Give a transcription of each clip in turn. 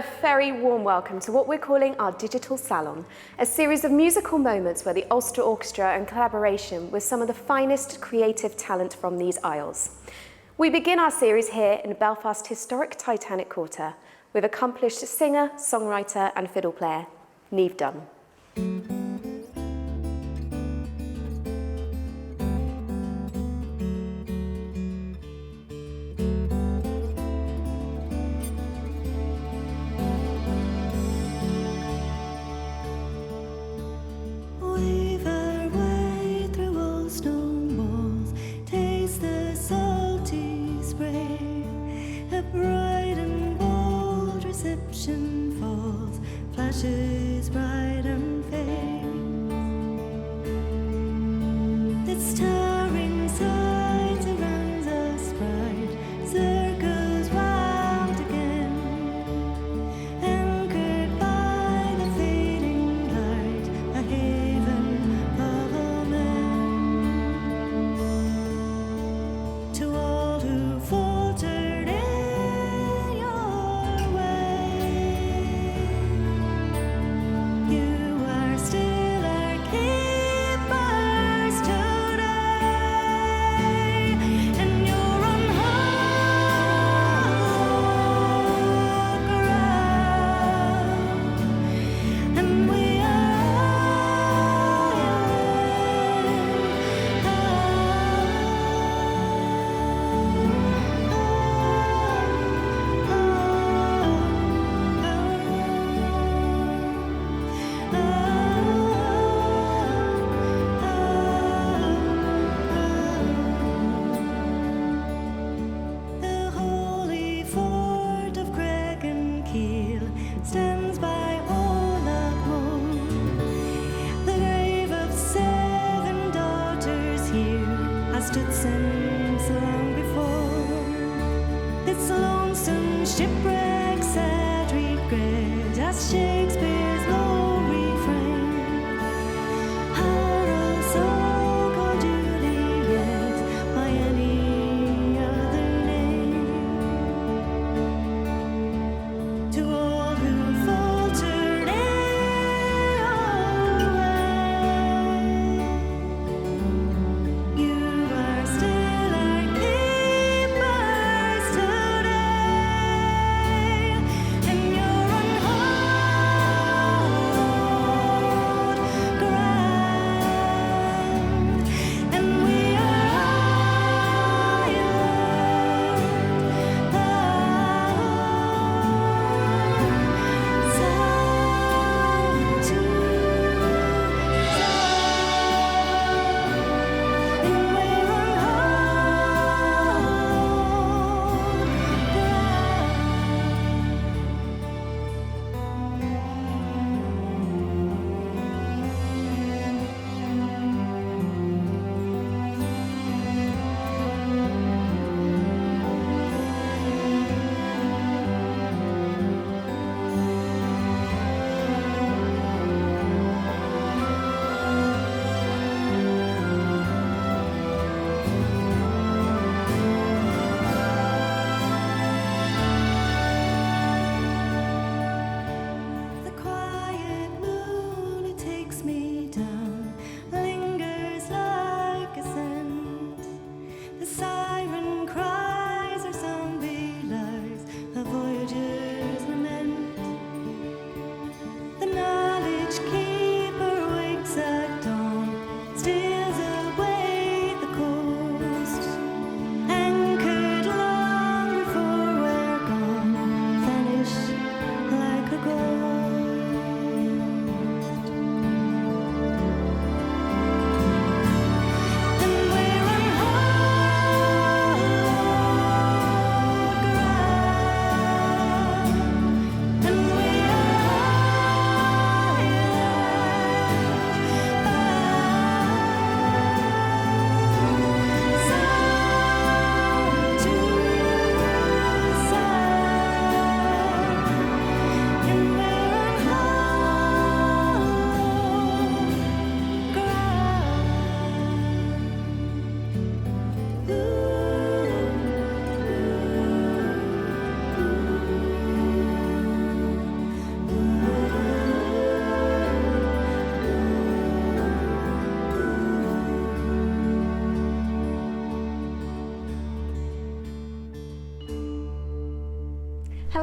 a very warm welcome to what we're calling our Digital Salon, a series of musical moments where the Ulster Orchestra in collaboration with some of the finest creative talent from these isles. We begin our series here in Belfast's historic Titanic Quarter with accomplished singer, songwriter and fiddle player, Niamh Dunne. Falls, flashes bright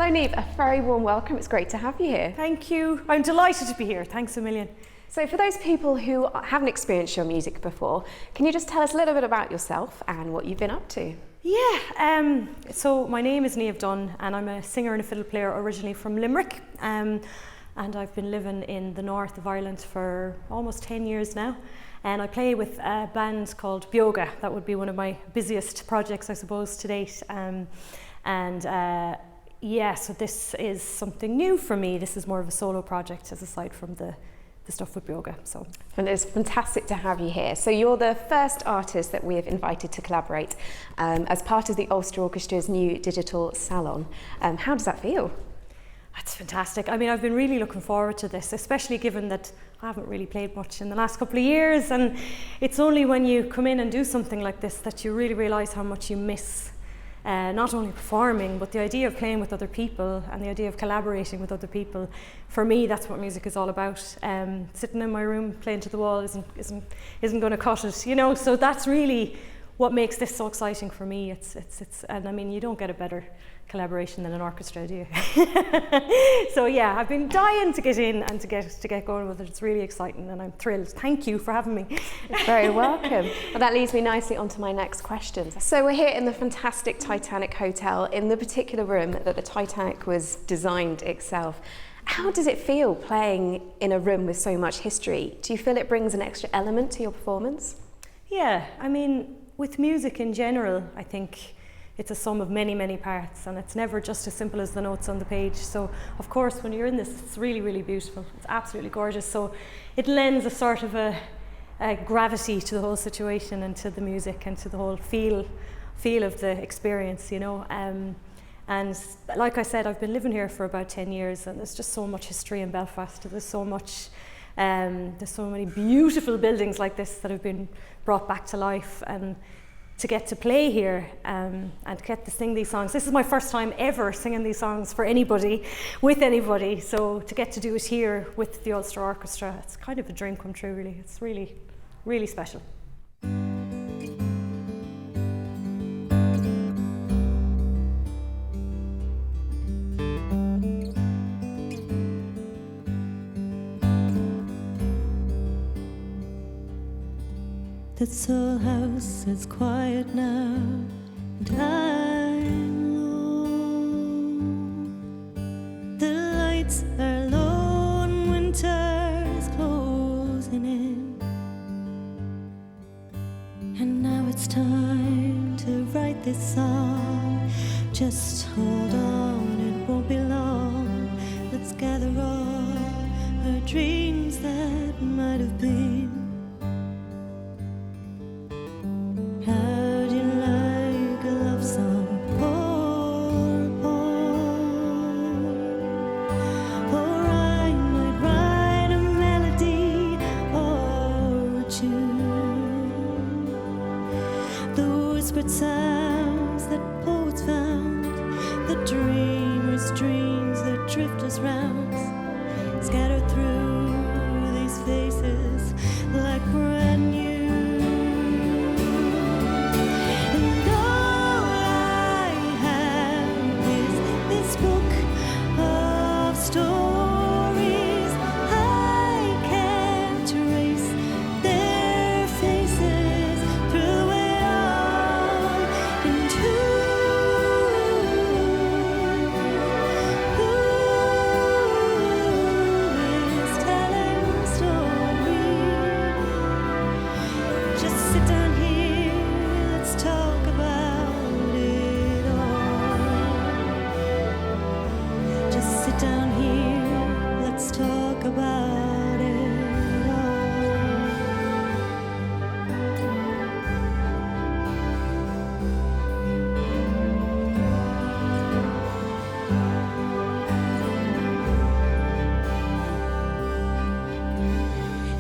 Hello Niamh, a very warm welcome. It's great to have you here. Thank you. I'm delighted to be here. Thanks a million. So for those people who haven't experienced your music before, can you just tell us a little bit about yourself and what you've been up to? Yeah, so my name is Niamh Dunne and I'm a singer and a fiddle player originally from Limerick. And I've been living in the north of Ireland for almost 10 years now. And I play with a band called Beoga. That would be one of my busiest projects, I suppose, to date. So this is something new for me. This is more of a solo project, as aside from the stuff with Beoga. So. And it's fantastic to have you here. So you're the first artist that we have invited to collaborate as part of the Ulster Orchestra's new digital salon. How does that feel? That's fantastic. I mean, I've been really looking forward to this, especially given that I haven't really played much in the last couple of years. And it's only when you come in and do something like this that you really realise how much you miss not only performing, but the idea of playing with other people and the idea of collaborating with other people. For me, that's what music is all about. Sitting in my room playing to the wall isn't going to cut it, you know. So that's really what makes this so exciting for me. And I mean, you don't get a better collaboration than an orchestra, do you? So yeah, I've been dying to get in and to get going with it. It's really exciting and I'm thrilled. Thank you for having me. You're very welcome. Well, that leads me nicely onto my next question. So we're here in the fantastic Titanic Hotel, in the particular room that the Titanic was designed itself. How does it feel playing in a room with so much history? Do you feel it brings an extra element to your performance? Yeah, I mean, with music in general, I think it's a sum of many, many parts, and it's never just as simple as the notes on the page. So, of course, when you're in this, it's really, really beautiful. It's absolutely gorgeous. So it lends a sort of a gravity to the whole situation and to the music and to the whole feel of the experience, you know. And like I said, I've been living here for about 10 years, and there's just so much history in Belfast. There's so many beautiful buildings like this that have been brought back to life, and to get to play here and to get to sing these songs. This is my first time ever singing these songs for anybody, with anybody. So to get to do it here with the Ulster Orchestra, it's kind of a dream come true, really. It's really, really special. This whole house is quiet now, and I'm alone. The lights are low and winter is closing in, and now it's time to write this song. Just hold on, it won't be long. Let's gather all our dreams that might have been. How'd you like a love song or a poem? Or I might write a melody or a tune. The whispered sounds that poets found, the dreamers' dreams, the drifters' rounds, scattered through these faces like brand new.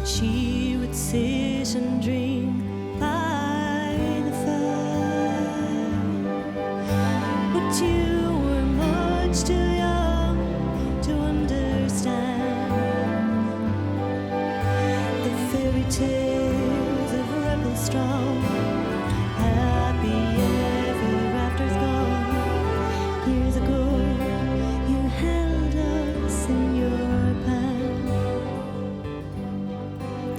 She would sit and dream by the fire, but you were much too young to understand the fairy tales of rebels strong. Happy ever after's gone. Years ago,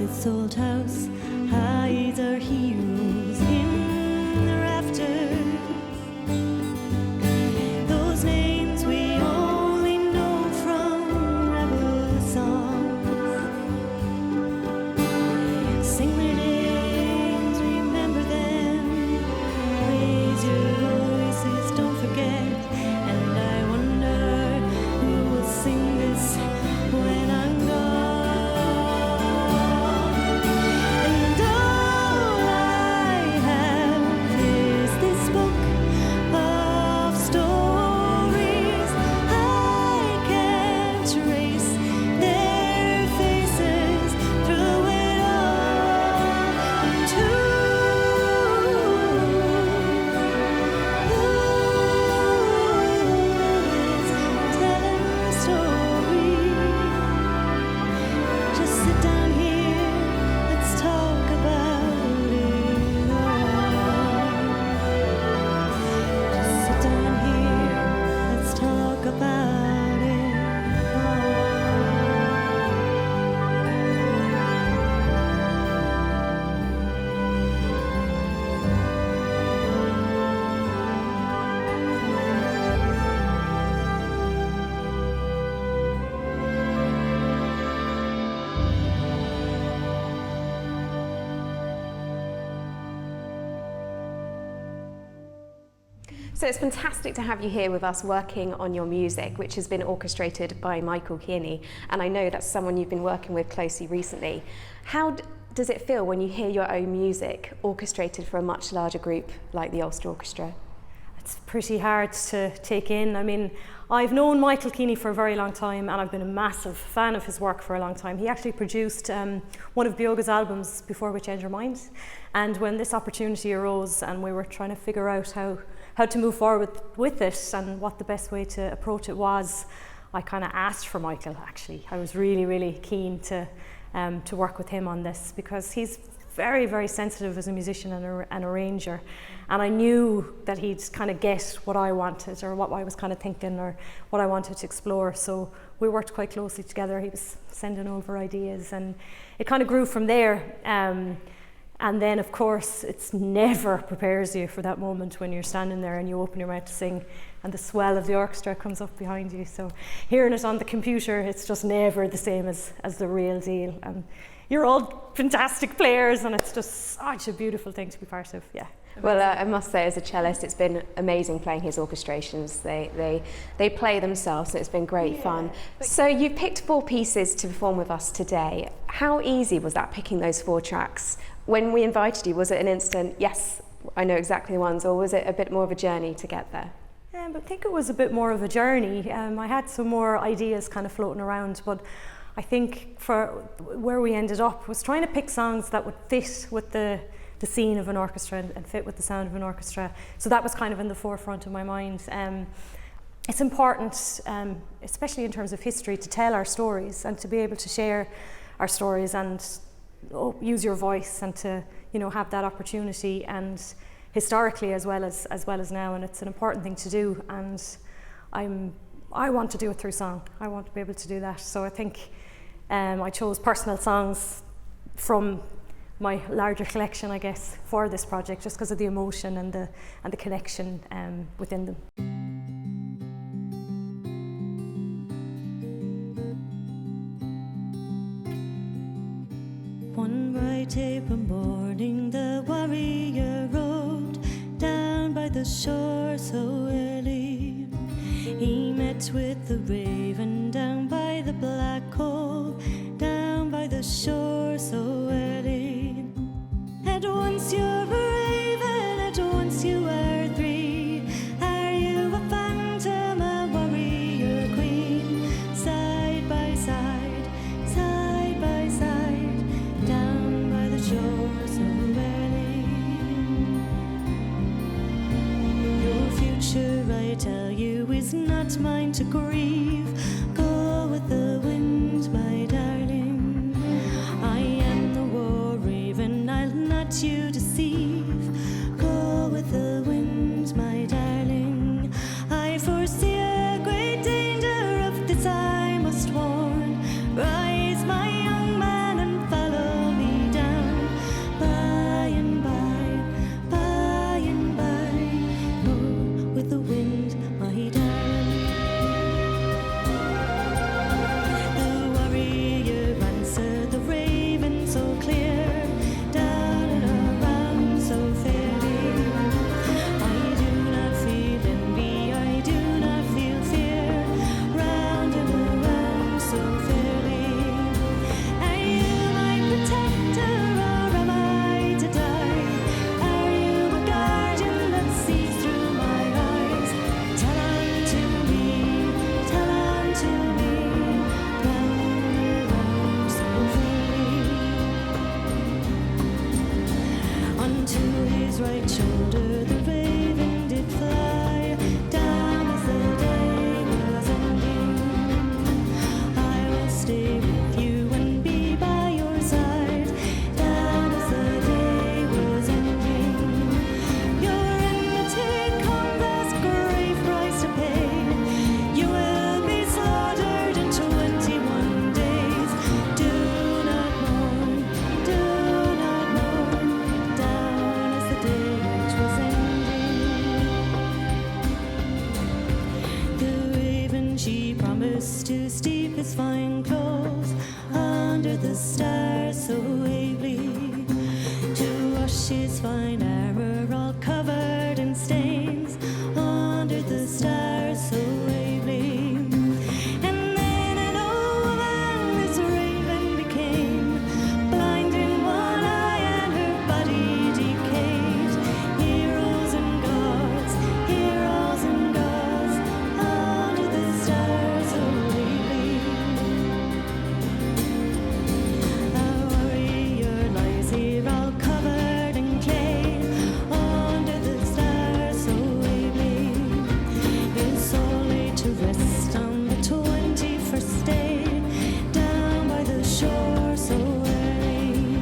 this old house hides our heroes in the rafters. Those names we only know from rebel songs. Sing their names, remember them. Raise your voices, don't forget. And I wonder who will sing this when I'm gone. And all I have is this book of stories. I can't trace their faces through it all. And who's telling stories? Just sit down here, let's talk about it all. Just sit down here, let's talk about it all. So it's fantastic to have you here with us working on your music, which has been orchestrated by Michael Kearney, and I know that's someone you've been working with closely recently. How does it feel when you hear your own music orchestrated for a much larger group like the Ulster Orchestra? It's pretty hard to take in. I mean, I've known Michael Kearney for a very long time, and I've been a massive fan of his work for a long time. He actually produced one of Beoga's albums, Before We Change Our Minds. And when this opportunity arose and we were trying to figure out how to move forward with it and what the best way to approach it was, I kind of asked for Michael, actually. I was really, really keen to work with him on this because he's very, very sensitive as a musician and an arranger. And I knew that he'd kind of get what I wanted or what I was kind of thinking or what I wanted to explore. So we worked quite closely together. He was sending over ideas and it kind of grew from there. And then, of course, it's never prepares you for that moment when you're standing there and you open your mouth to sing and the swell of the orchestra comes up behind you. So hearing it on the computer, it's just never the same as the real deal. And you're all fantastic players and it's just such a beautiful thing to be part of, yeah. Well, I must say, as a cellist, it's been amazing playing his orchestrations. They play themselves, and it's been great fun. So you've picked 4 pieces to perform with us today. How easy was that, picking those 4 tracks? When we invited you, was it an instant, yes, I know exactly the ones, or was it a bit more of a journey to get there? I think it was a bit more of a journey. I had some more ideas kind of floating around, but I think for where we ended up was trying to pick songs that would fit with the scene of an orchestra and fit with the sound of an orchestra. So that was kind of in the forefront of my mind. It's important, especially in terms of history, to tell our stories and to be able to share our stories and use your voice and to have that opportunity, and historically as well as now, and it's an important thing to do, and I want to do it through song. I want to be able to do that. So I think I chose personal songs from my larger collection, I guess, for this project, just because of the emotion and the connection within them. One bright April morning, the warrior rode down by the shore so early. He met with the raven down by the black hole, down by the shore so early. At once you're a raven, at once you are 3. Are you a phantom, a warrior queen? Side by side, side by side, down by the shore so early. Your future, I tell you, is not mine to grieve. Go with the wind, my darling. I am the war raven, I'll not you deceive. Go with the wind, my darling. I foresee a great danger, of this I must warn. Rise, my young man, and follow me. right shoulder the raven did fly, down as the day was ending. I will stay with you and be by your side, down as the day was ending. Your enmity comes as grave price to pay. You will be slaughtered in 21 days. Do not mourn, down as the day which was ending. The raven she promised to steep his fine clothes under the stars so ably, to wash his fine armor all covered in stains under the stars so ably. And then an old man this raven became, blind in one eye and her body decayed. Heroes and gods under the stars so ably. A warrior lies here all covered in clay under the stars so ably. His soul laid to rest on the 21st day, down by the shore so early.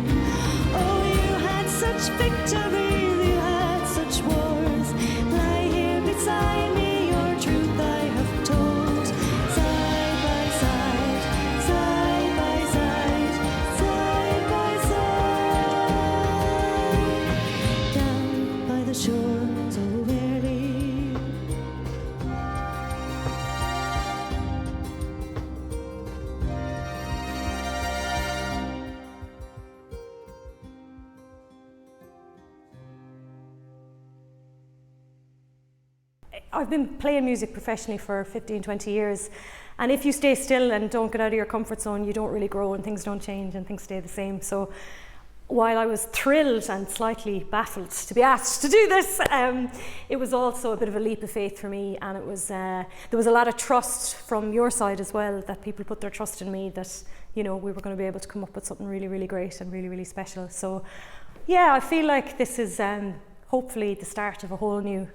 Oh, you had such victories, you had such wars. Lie here beside me, your truth I have told. Side by side, side by side, side by side, down by the shore so early. I've been playing music professionally for 15, 20 years, and if you stay still and don't get out of your comfort zone, you don't really grow and things don't change and things stay the same. So while I was thrilled and slightly baffled to be asked to do this, it was also a bit of a leap of faith for me, and it was there was a lot of trust from your side as well, that people put their trust in me that, you know, we were going to be able to come up with something really, really great and really, really special. So yeah, I feel like this is hopefully the start of a whole new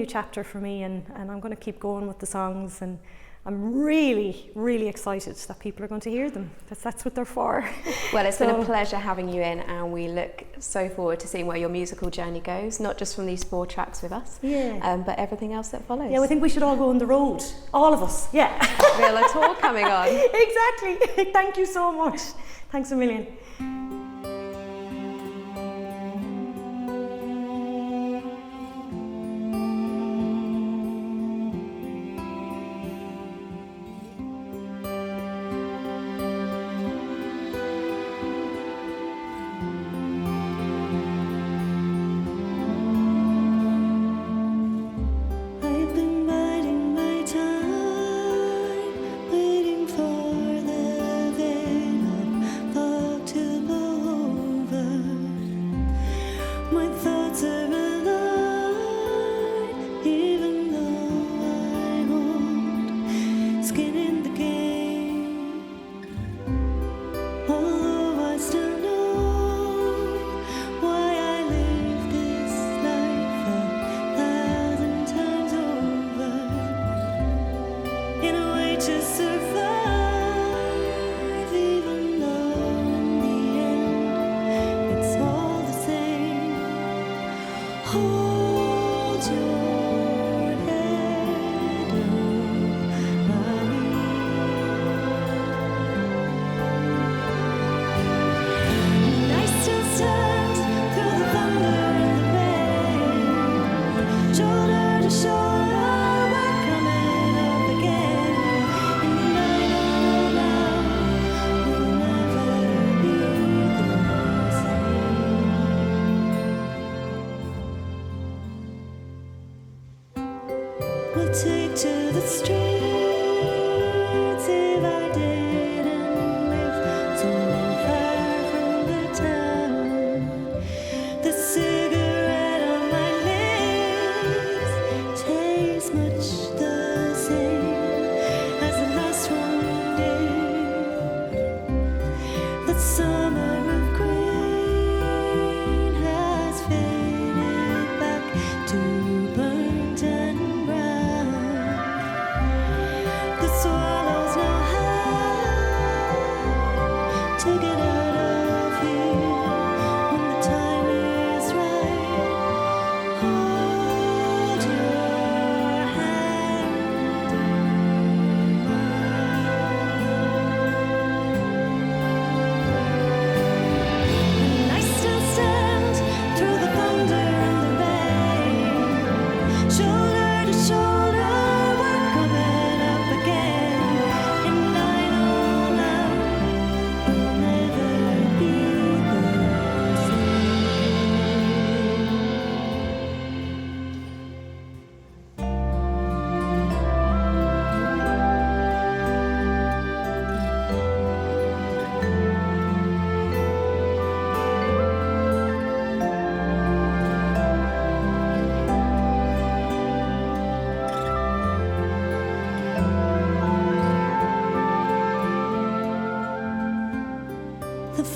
chapter for me, and I'm going to keep going with the songs, and I'm really, really excited that people are going to hear them, because that's what they're for. Well, it's been a pleasure having you in, and we look so forward to seeing where your musical journey goes, not just from these 4 tracks with us, but everything else that follows. Yeah, I think we should all go on the road, all of us, yeah. Real tour coming on. Exactly. Thank you so much. Thanks a million. I've been biding my time, waiting for the veil of fog to blow.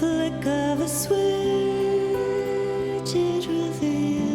flick of a switch, it reveals